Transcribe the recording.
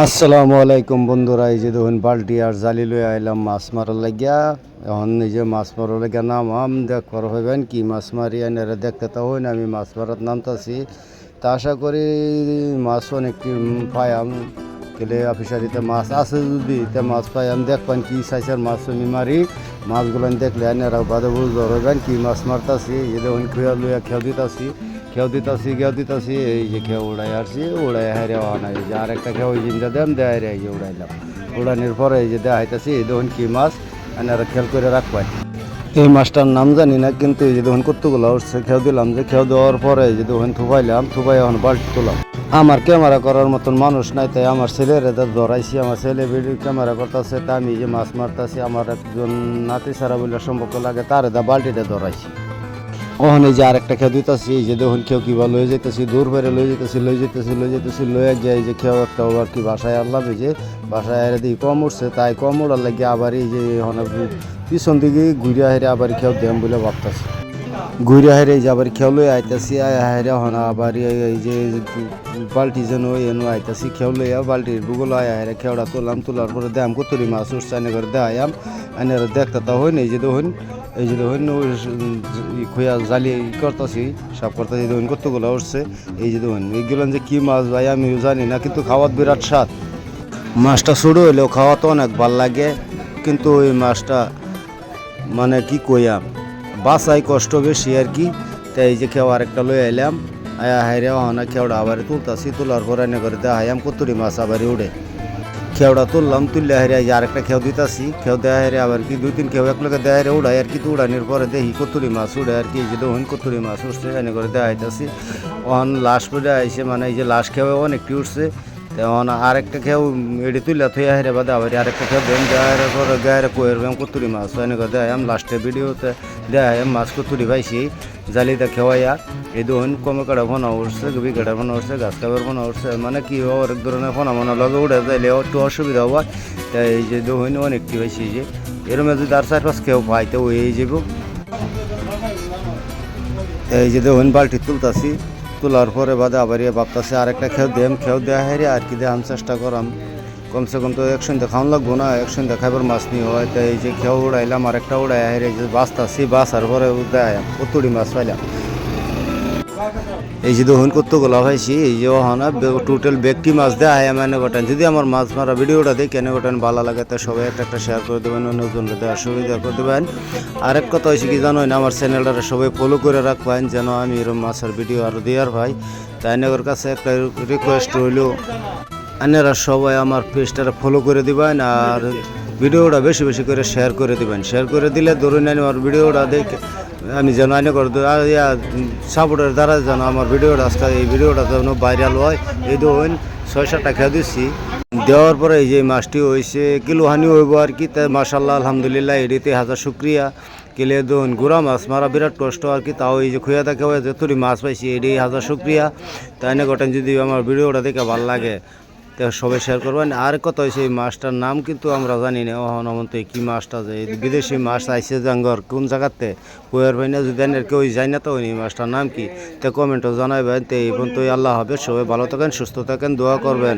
আসসালামু আলাইকুম বন্ধুরা, এই যে দেখুন বাল্টি আর জালি লই আইলাম মাছ মারার লাগিয়া। এখন এই যে মাছ মারার লাগিয়া নামাম, দেখবার হইবেন কি মাছ মারি এনারা দেখতে তা হই না। আমি মাছ মারার নামতাছি, তা আশা করি মাছ অনেকটি পাইয়াম। গেলে অফিসারিতে মাছ আছে, যদি তে মাছ পাইয়াম দেখবেন কি সাইজের মাছ আমি মারি। মাছগুলো দেখলে এনারা বাদে বুঝতে হইবেন কি মাছ মারতাছি। এই দেখুন খুয়া লইয়া খেয়াও দিতাছি এই যে খেয়ে উড়াই আসছি, উড়াই হারে আনা। এই যে আরেকটা খেয়ে ওই জিনটা দেন দেয় এই যে উড়াইলাম। উড়ানোর পরে এই যে দেখাইতেছি এই দেখুন কি মাছ, এনারা খেয়াল করে রাখবেন। এই মাছটার নাম জানি না, কিন্তু এই যে দেখুন কতগুলো উঠছে। খেয়াও দিলাম, যে খেয়াও দেওয়ার পরে এই যে দেখুন থুপাই এখন বাল্টি তুলাম। আমার ক্যামেরা করার মতন মানুষ নাই, তাই আমার ছেলের ধরাইছি। আমার ছেলে ভিডিও ক্যামেরা করতেছে, তা আমি যে মাছ মারতেছি। আমার একজন নাতি ছাড়া বলে সম্পর্ক লাগে, তার বাল্টিটা ধরাইছি। ওখানে যে আরেকটা খেয়ে দিতেছি, এই যে দেখুন কেউ কিবা লয়ে যেতেছি, দূর করে লয়ে যেতেছি লয়ে গিয়ে এই যে খেয়েও একটা আর কি বাসায় আনলাম। এই যে বাসায় আরে দিই কম উঠছে, তাই কম উড়ার লাগে আবার এই যে পিছন দিকে ঘুরে হেরে আবার খেয়েও দেম বলে ভাবতেছি। ঘুরে হেরে যে আবার খেয়াও লই আইতাছি, হেরে হন আবার এই যে বাল্টি যেন এনো আইতাছি। খেয়াও লইয়া বাল্টির বুগল হেরে খেয়াটা তোলার পরে দেখাম কতরি মাছ উঠছে। এনে করে দেখাম, এনে দেখতে তা হই না। এই যে দেখুন খুঁয়া জালি করতেছি, সাফ করতেছি। দেখুন কতগুলো উঠছে। এই যে দেখুন এইগুলো যে কি মাছ ভাই আমিও জানি না, কিন্তু খাওয়ার বিরাট স্বাদ। মাছটা ছোটো হইলেও খাওয়া তো অনেক ভাল লাগে, কিন্তু ওই মাছটা মানে কি কইয়াম, বাসাই কষ্ট বেশি আর কি। তাই এই যে খেয়ে আরেকটা লই আইলাম, হাইরে হনা খেওড়া আবার তুলতাছি। তোলার পর এনে করে দেখাইম কতরি মাছ আবার উড়ে। খেওড়া তুললে হারে আরেকটা খেও দিতাছি। খেও দেয়া হারে আবার কি 2-3 খেও এক লগে দেয়া হারে উড়াই আর কি। উড়ানোর পরে দেখি কতুরি মাছ উড়ে আর কি। এই যে দেখুন কতুরি মাছ উঠছে, এনে করে দেখাইতাছি। অন লাশ পরে আইসে, মানে এই যে লাশ খেয়ে অনেকটি উঠছে। তখন আরেকটা খেও এটি তুলে থইয়া হারে বাদে আবার আরেকটা খেও দেন দেওয়ার পরে গায়ের কোয়ের কতুরি মাছ এনে করে দেখাম। লাস্টে ভিডিওতে দেখাম মাছ কতুরি পাইছি জালিতে খেওয়াইয়া। এই দেখুন কমে কাটা ফোনা উঠছে, গভীর কাটা ফোনা উঠছে, গাছ কাপের ফোনা উঠছে। মানে কি অনেক ধরনের ফোনা লগে উঠে যাইলে একটু অসুবিধা হয়। তাই এই যে দেখুন অনেকটি পাইছি। যে এরম যদি আর 4-5 খেও পাই তো হয়ে যাব। এই যে দেখুন বাল্টি তুলতাছি, তোলার পরে বাদে আবার ভাবতাছি আরেকটা খেও দেওয়া হেরে আর কি দেখাম চেষ্টা করাম। কমসে কম তো একসঙ্গে খাওয়ান লাগবো না, একসঙ্গে খাইবার মাছ নিয়ে হয়। তাই এই যে খেও উড়াইলাম, আরেকটা উড়াই হেরে যে বাঁচতাছি, বাঁচার পরে দেখাম কতুরি মাছ পাইলাম। এই যে দেখুন কতগুলো পাইছি। এই যে ওখানে টোটাল ব্যক্তি মাছ দেয় এনে ঘটান। যদি আমার মাছ মারা ভিডিওটা দেখে এনে ঘটান ভালো লাগে, তা সবাই একটা শেয়ার করে দেবেন, অন্যজনকে দেওয়ার সুবিধা করে দেবেন। আরেক কথা হয়েছে কি জানো না, আমার চ্যানেলটা সবাই ফলো করে রাখবেন, যেন আমি এরকম মাছের ভিডিও আরও দেওয়ার ভাই। তাই এনাদের কাছে একটা রিকোয়েস্ট রইল, আপনারা সবাই আমার পেজটা ফলো করে দিবেন আর ভিডিওটা বেশি বেশি করে শেয়ার করে দিবেন। শেয়ার করে দিলে ধরুন আমার ভিডিওটা দেখে আমি যেন আইনে করে সাপোর্টের দ্বারা যেন আমার ভিডিওটা আজকে এই ভিডিওটা যেন ভাইরাল হয়। এই ধরুন 6-7 টাকা দিচ্ছি, দেওয়ার পরে এই যে মাছটি হয়েছে কিলোহানি হইব আর কি। তাই মাশাল্লাহ আলহামদুলিল্লাহ, এটিতে হাজার শুক্রিয়া। কেলে দেখুন গুড়া মাছ মারা বিরাট কষ্ট আর কি। তাও এই যে খুঁয়া থাকে যতটি মাছ পাইছি এটি হাজার শুক্রিয়া। তাই না গোটেন যদি আমার ভিডিওটা দেখে ভালো লাগে তো সবাই শেয়ার করবেন। আর কত হয়েছে এই মাছটার নাম কিন্তু আমরা জানি না অনমতে কি মাছটা, যে বিদেশি মাছ আইসে জাঙ্গর কোন জায়গাতে কোয়ার ভাই না, যদি কেউ যায় না তো এই মাছটার নাম কি, তো কমেন্টও জানাবেন। তো এই পর্যন্তই, আল্লাহ হাফেজ। সবাই ভালো থাকেন, সুস্থ থাকেন, দোয়া করবেন।